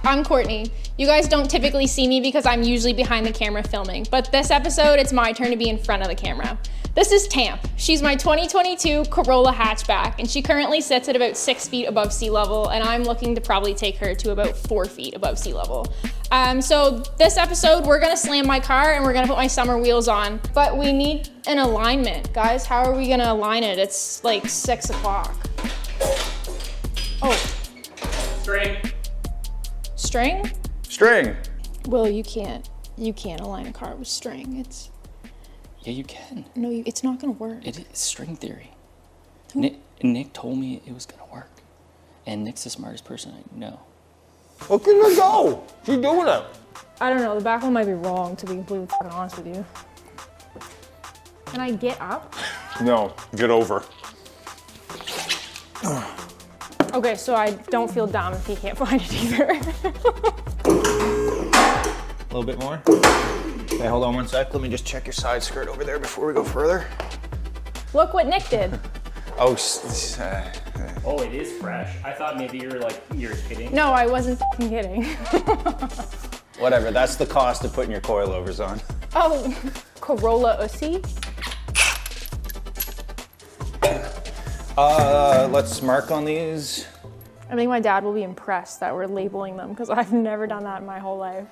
I'm Courtney. You guys don't typically see me because I'm usually behind the camera filming, but this episode, it's my turn to be in front of the camera. This is Tamp. She's my 2022 Corolla hatchback, and she currently sits at about 6 feet above sea level, and I'm looking to probably take her to about 4 feet above sea level. So this episode, we're gonna slam my car and we're gonna put my summer wheels on, but we need an alignment. Guys, how are we gonna align it? It's like 6 o'clock. Oh. String. String? String. Will, you can't align a car with string. Yeah, you can. No, it's not gonna work. It is string theory. Nick told me it was gonna work. And Nick's the smartest person I know. Look at her go. She's doing it. I don't know, the back one might be wrong, to be completely fucking honest with you. Can I get up? No, get over. Okay, so I don't feel dumb if he can't find it either. A little bit more. Okay, hold on one sec. Let me just check your side skirt over there before we go further. Look what Nick did. Oh, Oh, it is fresh. I thought maybe you were kidding. No, I wasn't fucking kidding. whatever. That's the cost of putting your coilovers on. Oh, Corolla Ussy? Let's mark on these. I think my dad will be impressed that we're labeling them because I've never done that in my whole life.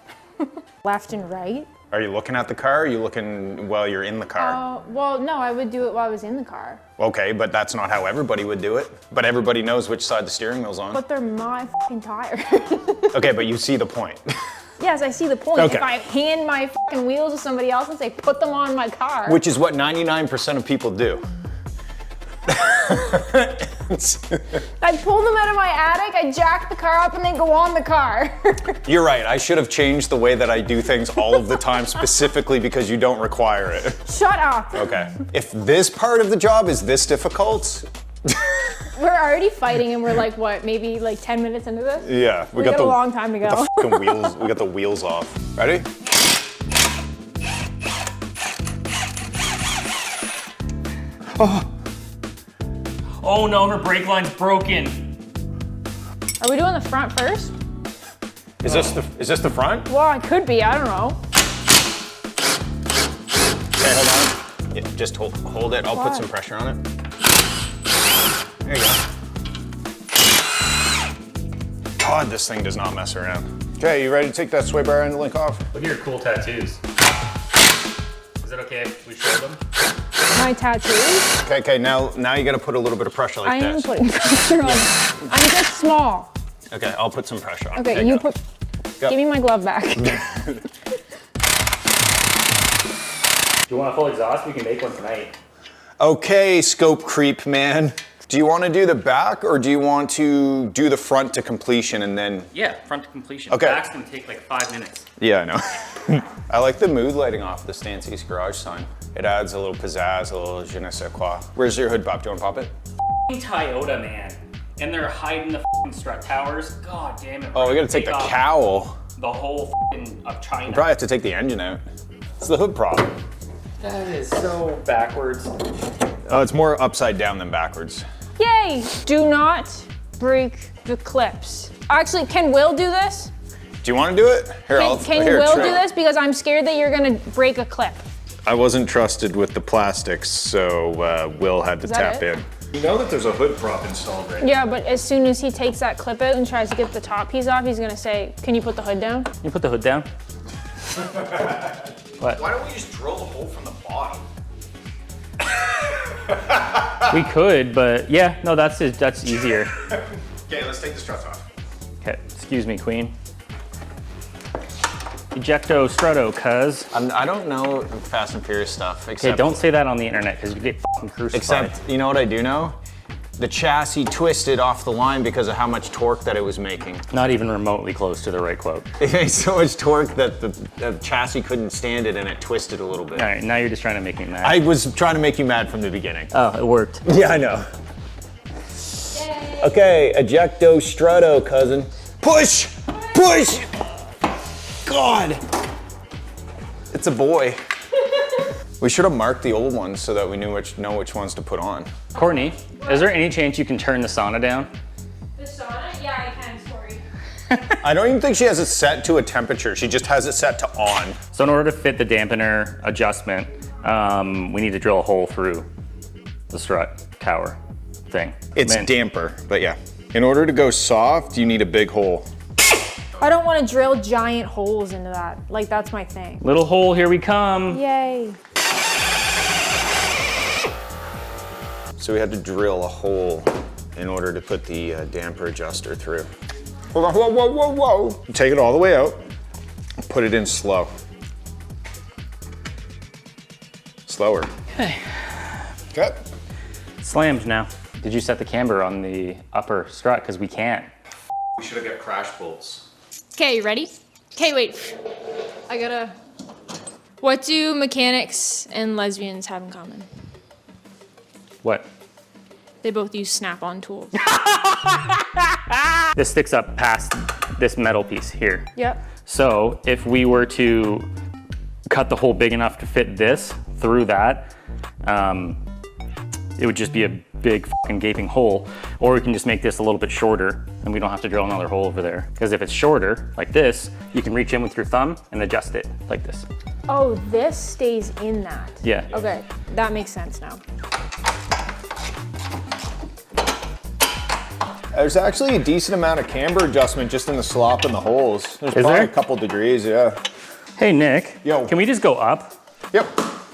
Left and right? Are you looking at the car or are you looking while you're in the car? Well, no, I would do it while I was in the car. Okay, but that's not how everybody would do it. But everybody knows which side the steering wheel's on. But they're my fucking tires. Okay, but you see the point. Yes, I see the point. Okay. If I hand my fucking wheels to somebody else and say, put them on my car. Which is what 99% of people do. I pull them out of my attic, I jack the car up, and they go on the car. You're right, I should have changed the way that I do things all of the time specifically because you don't require it. Shut up. Okay. If this part of the job is this difficult. We're already fighting and we're like, what, maybe like 10 minutes into this? Yeah. We got a long time to go. The fucking wheels, we got the wheels off. Ready? Oh no, her brake line's broken. Are we doing the front first? Is this the front? Well, it could be, I don't know. Okay, hold on. Yeah, just hold it, I'll put some pressure on it. There you go. God, this thing does not mess around. Okay, you ready to take that sway bar end link off? Look at your cool tattoos. Is it okay if we show them? My tattoos? Okay, now you gotta put a little bit of pressure like this. I am putting pressure on. I'm just small. Okay, I'll put some pressure on. Okay, you put, give me my glove back. Do you want a full exhaust? We can make one tonight. Okay, scope creep man. Do you want to do the back or do you want to do the front to completion and then? Yeah, front to completion. Okay. Back's gonna take like 5 minutes. Yeah, I know. I like the mood lighting off the Stancy's garage sign. It adds a little pizzazz, a little je ne sais quoi. Where's your hood pop? Do you want to pop it? Toyota, man. And they're hiding the strut towers. God damn it. Oh, we gotta take the cowl. The whole of China. We probably have to take the engine out. It's the hood problem. That is so backwards. Oh, it's more upside down than backwards. Yay! Do not break the clips. Actually, can Will do this? Do you want to do it? Here, Can Will do this? Because I'm scared that you're gonna break a clip. I wasn't trusted with the plastics, so Will had to tap in. You know that there's a hood prop installed right now. Yeah, but as soon as he takes that clip out and tries to get the top piece off, he's gonna say, can you put the hood down? You put the hood down? What? Why don't we just drill the hole from the bottom? We could, but yeah, no, that's easier. Okay, let's take the struts off. Okay, excuse me, Queen. Ejecto strutto, cuz. I don't know Fast and Furious stuff, except... Okay, don't say that on the internet, because you get fucking crucified. Except, you know what I do know? The chassis twisted off the line because of how much torque that it was making. Not even remotely close to the right quote. It made so much torque that the chassis couldn't stand it and it twisted a little bit. All right, now you're just trying to make me mad. I was trying to make you mad from the beginning. Oh, it worked. Yeah, I know. Yay. Okay, ejecto strutto, cousin. Push! Push! God! It's a boy. We should have marked the old ones so that we know which ones to put on. Courtney, is there any chance you can turn the sauna down? The sauna? Yeah, I can, sorry. I don't even think she has it set to a temperature. She just has it set to on. So in order to fit the dampener adjustment, we need to drill a hole through the strut tower thing. It's damper, but yeah. In order to go soft, you need a big hole. I don't want to drill giant holes into that. Like, that's my thing. Little hole, here we come. Yay. So we had to drill a hole in order to put the damper adjuster through. Hold on, whoa, whoa, whoa, whoa. Take it all the way out, put it in slow. Slower. Okay. Okay. Slammed now. Did you set the camber on the upper strut? Because we can't. We should have got crash bolts. Okay, you ready? Okay, wait. I gotta... What do mechanics and lesbians have in common? What? They both use snap-on tools. This sticks up past this metal piece here. Yep. So if we were to cut the hole big enough to fit this through that, it would just be a big fucking gaping hole. Or we can just make this a little bit shorter and we don't have to drill another hole over there. Because if it's shorter, like this, you can reach in with your thumb and adjust it like this. Oh, this stays in that. Yeah. Okay, that makes sense now. There's actually a decent amount of camber adjustment just in the slop and the holes. There's Is probably there? a couple degrees, yeah. Hey, Nick. Yo. Can we just go up? Yep.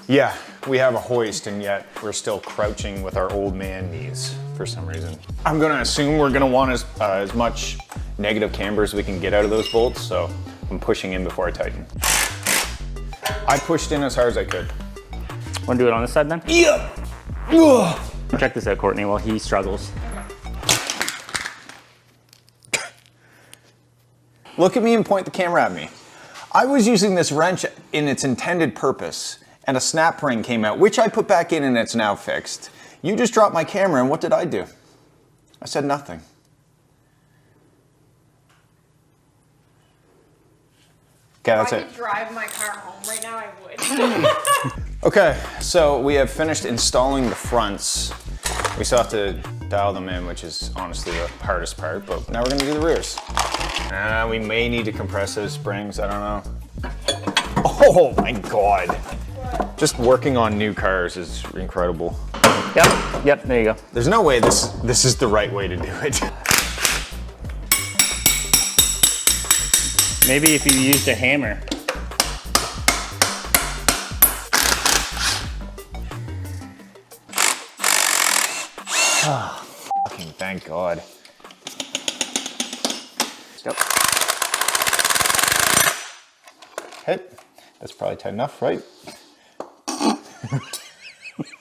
Yeah, we have a hoist and yet we're still crouching with our old man knees for some reason. I'm gonna assume we're gonna want as much negative camber as we can get out of those bolts, so I'm pushing in before I tighten. I pushed in as hard as I could. Want to do it on this side then? Yeah. Ugh. Check this out, Courtney, while he struggles. Look at me and point the camera at me. I was using this wrench in its intended purpose, and a snap ring came out, which I put back in and it's now fixed. You just dropped my camera, and what did I do? I said nothing. Okay, that's If I it. could drive my car home right now, I would. Okay, so we have finished installing the fronts. We still have to dial them in, which is honestly the hardest part, but now we're gonna do the rears. We may need to compress those springs, I don't know. Oh my God. Just working on new cars is incredible. Yep, there you go. There's no way this is the right way to do it. Maybe if you used a hammer. Fucking thank God. Yep. Hit. That's probably tight enough, right?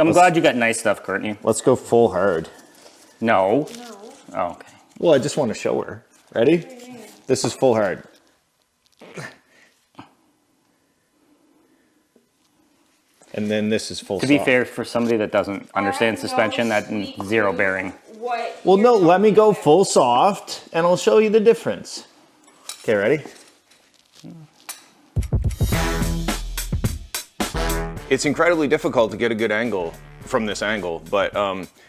I'm glad you got nice stuff, Courtney. Let's go full hard. No. No. Oh, okay. Well, I just want to show her. Ready? This is full hard. And then this is full To be soft. fair, for somebody that doesn't understand suspension, that's zero bearing. What? Well, no, let me go full soft and I'll show you the difference. Okay, ready? It's incredibly difficult to get a good angle from this angle, but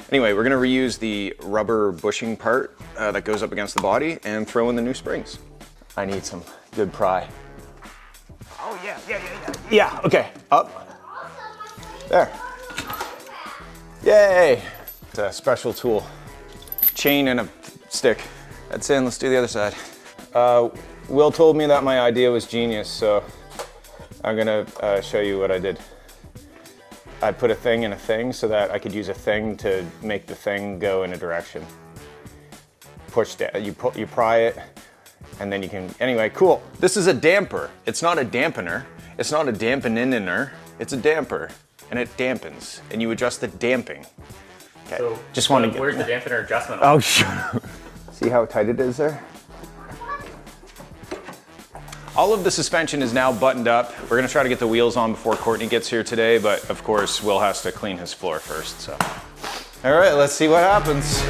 anyway, we're gonna reuse the rubber bushing part that goes up against the body and throw in the new springs. I need some good pry. Oh yeah. Yeah, okay, up. There. Yay! It's a special tool. Chain and a stick. That's in, let's do the other side. Will told me that my idea was genius, so I'm gonna show you what I did. I put a thing in a thing so that I could use a thing to make the thing go in a direction. Push down, you pry it, and then you can, anyway, cool. This is a damper. It's not a dampener. It's not a dampener. It's a damper, and it dampens, and you adjust the damping. Okay, So, just want to get. Where's the dampener adjustment? Oh, shut up. See how tight it is there? All of the suspension is now buttoned up. We're gonna try to get the wheels on before Courtney gets here today, but of course, Will has to clean his floor first, so. All right, let's see what happens.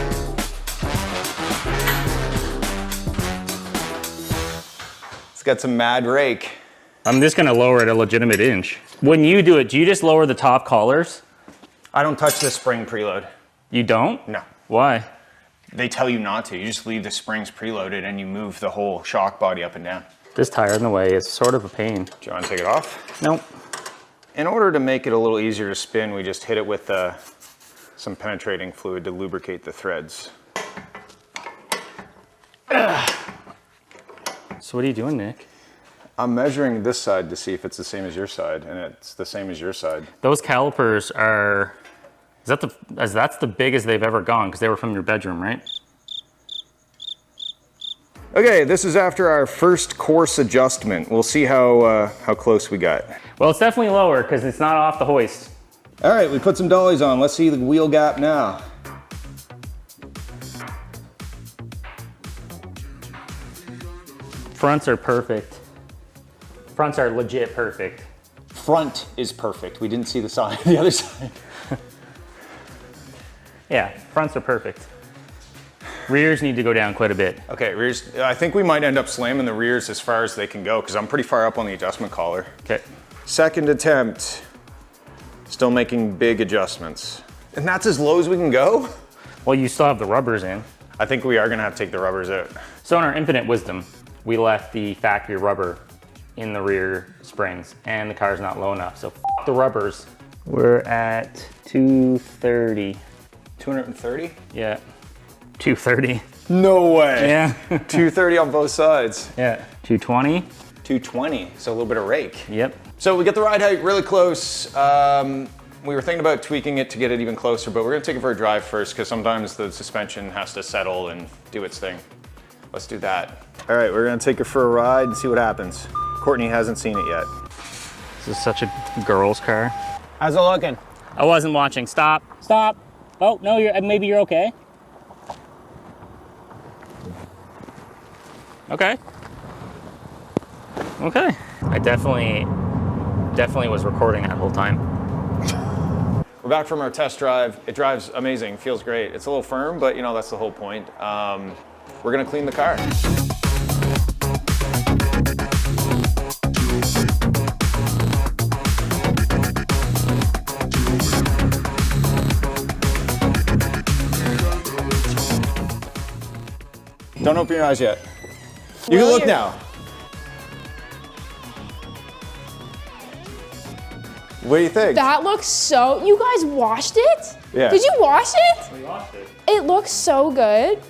It's got some mad rake. I'm just gonna lower it a legitimate inch. When you do it, do you just lower the top collars? I don't touch the spring preload. You don't? No. Why? They tell you not to. You just leave the springs preloaded and you move the whole shock body up and down. This tire in the way is sort of a pain. Do you want to take it off? Nope. In order to make it a little easier to spin, we just hit it with some penetrating fluid to lubricate the threads. So what are you doing, Nick? I'm measuring this side to see if it's the same as your side, and it's the same as your side. Those calipers are, that's the biggest they've ever gone, because they were from your bedroom, right? Okay, this is after our first course adjustment. We'll see how close we got. Well, it's definitely lower, because it's not off the hoist. All right, we put some dollies on. Let's see the wheel gap now. Fronts are perfect. Fronts are legit perfect. Front is perfect. We didn't see the side, the other side. Yeah, fronts are perfect. Rears need to go down quite a bit. Okay, rears. I think we might end up slamming the rears as far as they can go because I'm pretty far up on the adjustment collar. Okay. Second attempt. Still making big adjustments. And that's as low as we can go? Well, you still have the rubbers in. I think we are gonna have to take the rubbers out. So in our infinite wisdom, we left the factory rubber in the rear springs and the car's not low enough, so f the rubbers. We're at 230. 230? Yeah, 230. No way. Yeah. 230 on both sides. Yeah, 220. 220, so a little bit of rake. Yep. So we get the ride height really close. We were thinking about tweaking it to get it even closer, but we're gonna take it for a drive first because sometimes the suspension has to settle and do its thing. Let's do that. All right, we're gonna take it for a ride and see what happens. Courtney hasn't seen it yet. This is such a girl's car. How's it looking? I wasn't watching. Stop. Stop. Oh, no, maybe you're okay. Okay. Okay. I definitely was recording that whole time. We're back from our test drive. It drives amazing, feels great. It's a little firm, but you know, that's the whole point. We're gonna clean the car. Don't open your eyes yet. You can look now. What do you think? That looks so, you guys washed it? Yeah. Did you wash it? We lost it. It looks so good.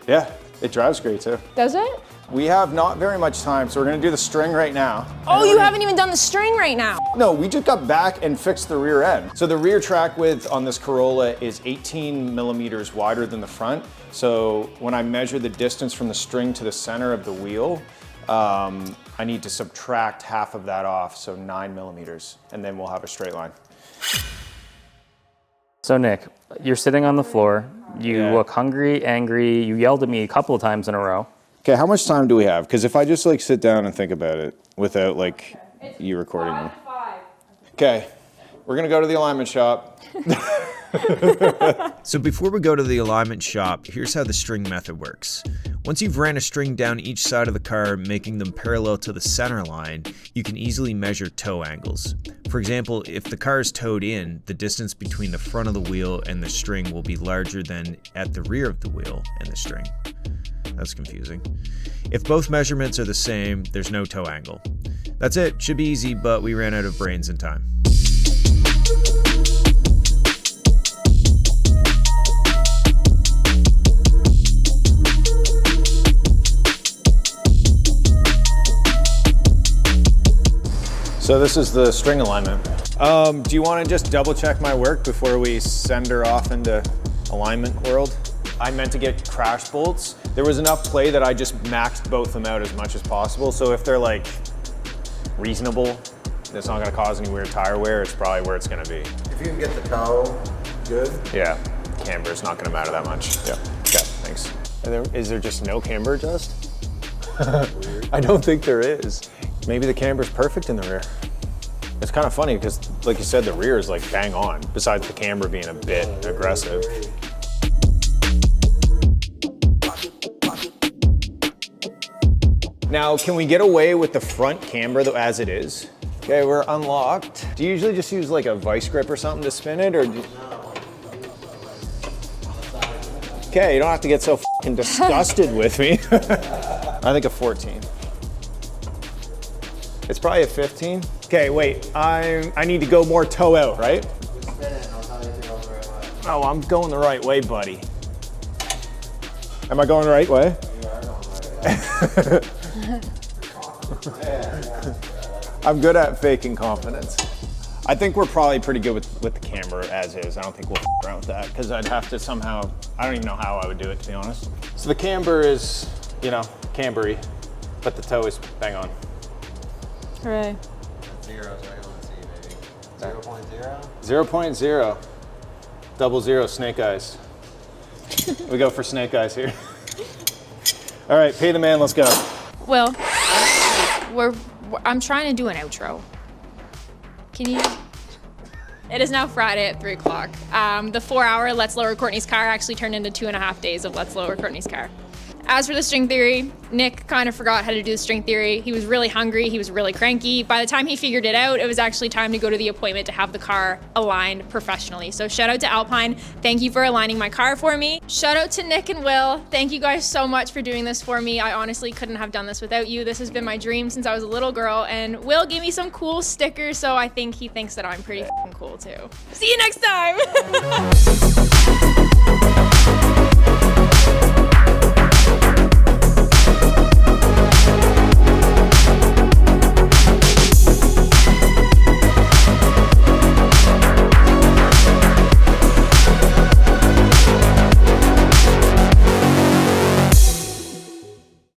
Yeah, it drives great too. Does it? We have not very much time, so we're gonna do the string right now. Oh, you haven't even done the string right now. No, we just got back and fixed the rear end. So the rear track width on this Corolla is 18 millimeters wider than the front. So when I measure the distance from the string to the center of the wheel, I need to subtract half of that off, so 9 millimeters, and then we'll have a straight line. So Nick, you're sitting on the floor. You Yeah. look hungry, angry. You yelled at me a couple of times in a row. Okay, how much time do we have? Because if I just like sit down and think about it without like you recording me. Okay, we're gonna go to the alignment shop. So before we go to the alignment shop, here's how the string method works. Once you've ran a string down each side of the car, making them parallel to the center line, you can easily measure toe angles. For example, if the car is towed in, the distance between the front of the wheel and the string will be larger than at the rear of the wheel and the string. That's confusing. If both measurements are the same, there's no toe angle. That's it, should be easy, but we ran out of brains and time. So this is the string alignment. Do you want to just double check my work before we send her off into alignment world? I meant to get crash bolts. There was enough play that I just maxed both them out as much as possible. So if they're like reasonable, it's not gonna cause any weird tire wear, it's probably where it's gonna be. If you can get the towel good. Yeah, camber's not gonna matter that much. Yeah, okay, thanks. Is there just no camber adjust? I don't think there is. Maybe the camber's perfect in the rear. It's kind of funny because, like you said, the rear is like bang on, besides the camber being a bit aggressive. Now, can we get away with the front camber though, as it is? Okay, we're unlocked. Do you usually just use like a vice grip or something to spin it, or do Okay, you don't have to get so fucking disgusted with me. I think a 14. It's probably a 15. Okay, wait, I need to go more toe out, right? Spin it and I'll tell you if you're going the right way. Oh, I'm going the right way, buddy. Am I going the right way? You are going the right way. I'm good at faking confidence. I think we're probably pretty good with the camera as is. I don't think we'll f around with that because I'd have to somehow, I don't even know how I would do it, to be honest. So the camber is, you know, cambery, but the toe is bang on. Hooray. Zeros right on the C, baby. 0.0? 0.0. 00 snake eyes. We go for snake eyes here. All right, pay the man, let's go. Will, I'm trying to do an outro. Can you? It is now Friday at 3 o'clock. The 4-hour Let's Lower Courtney's Car actually turned into 2.5 days of Let's Lower Courtney's Car. As for the string theory, Nick kind of forgot how to do the string theory. He was really hungry, he was really cranky. By the time he figured it out, it was actually time to go to the appointment to have the car aligned professionally. So shout out to Alpine, thank you for aligning my car for me. Shout out to Nick and Will, thank you guys so much for doing this for me. I honestly couldn't have done this without you. This has been my dream since I was a little girl, and Will gave me some cool stickers, so I think he thinks that I'm pretty f***ing cool too. See you next time!